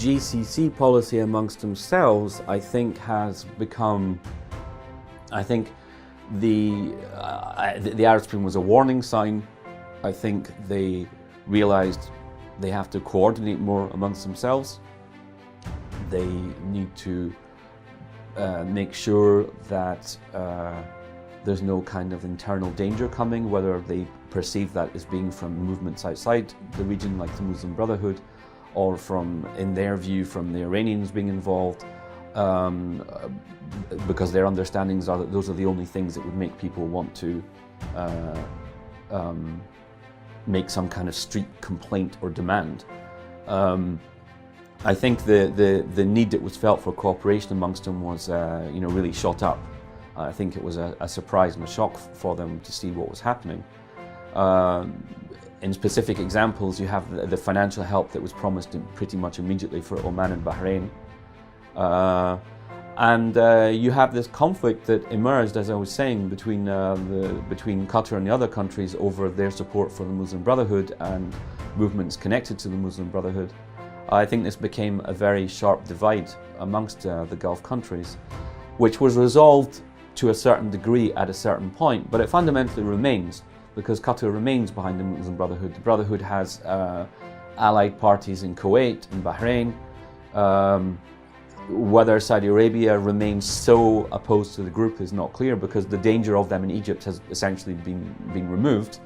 GCC policy amongst themselves, I think, has become, the Arab Spring was a warning sign. I think they realized they have to coordinate more amongst themselves. They need to make sure that there's no kind of internal danger coming, whether they perceive that as being from movements outside the region, like the Muslim Brotherhood, or from, in their view, from the Iranians being involved, because their understandings are that those are the only things that would make people want to make some kind of street complaint or demand. I think the need that was felt for cooperation amongst them was really shot up. I think it was a surprise and a shock for them to see what was happening. In specific examples, you have the financial help that was promised pretty much immediately for Oman and Bahrain. You have this conflict that emerged, as I was saying, between Qatar and the other countries over their support for the Muslim Brotherhood and movements connected to the Muslim Brotherhood. I think this became a very sharp divide amongst the Gulf countries, which was resolved to a certain degree at a certain point, but it fundamentally remains, because Qatar remains behind the Muslim Brotherhood. The Brotherhood has allied parties in Kuwait and Bahrain. Whether Saudi Arabia remains so opposed to the group is not clear, because the danger of them in Egypt has essentially been removed.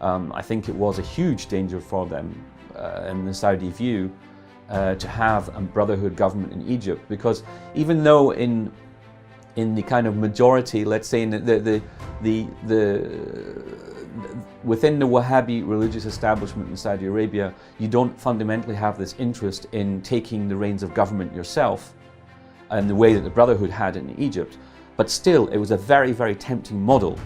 I think it was a huge danger for them in the Saudi view to have a Brotherhood government in Egypt, because even though in the kind of majority, let's say in within the Wahhabi religious establishment in Saudi Arabia, you don't fundamentally have this interest in taking the reins of government yourself in the way that the Brotherhood had in Egypt, but still it was a very, very tempting model.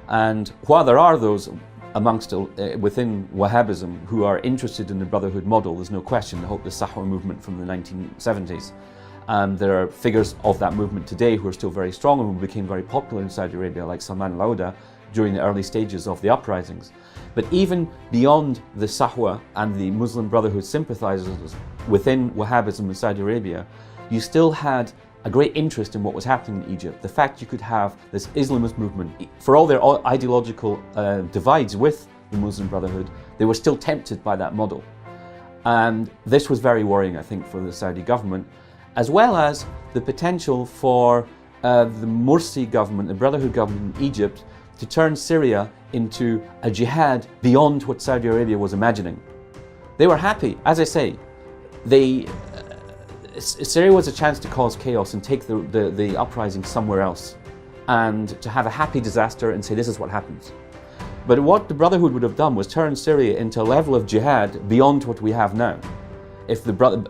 And while there are those amongst within Wahhabism who are interested in the Brotherhood model, there's no question, the Sahwa movement from the 1970s. And there are figures of that movement today who are still very strong and who became very popular in Saudi Arabia, like Salman al-Auda, during the early stages of the uprisings. But even beyond the Sahwa and the Muslim Brotherhood sympathizers within Wahhabism in Saudi Arabia, you still had a great interest in what was happening in Egypt. The fact you could have this Islamist movement, for all their ideological divides with the Muslim Brotherhood, they were still tempted by that model. And this was very worrying, I think, for the Saudi government, as well as the potential for the Morsi government, the Brotherhood government in Egypt, to turn Syria into a jihad beyond what Saudi Arabia was imagining. They were happy, as I say. Syria was a chance to cause chaos and take the uprising somewhere else, and to have a happy disaster and say this is what happens. But what the Brotherhood would have done was turn Syria into a level of jihad beyond what we have now,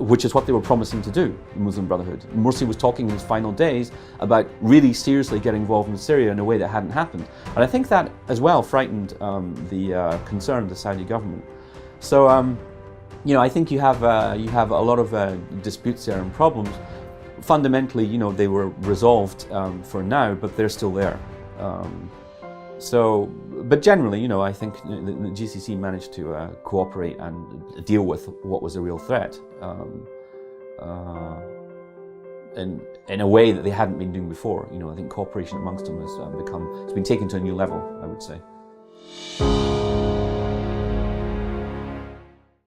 which is what they were promising to do, the Muslim Brotherhood. Morsi was talking in his final days about really seriously getting involved in Syria in a way that hadn't happened. And I think that as well frightened the concern of the Saudi government. So, I think you have a lot of disputes there and problems. Fundamentally, they were resolved for now, but they're still there. But generally, I think the GCC managed to cooperate and deal with what was a real threat in a way that they hadn't been doing before. I think cooperation amongst them has it's been taken to a new level, I would say.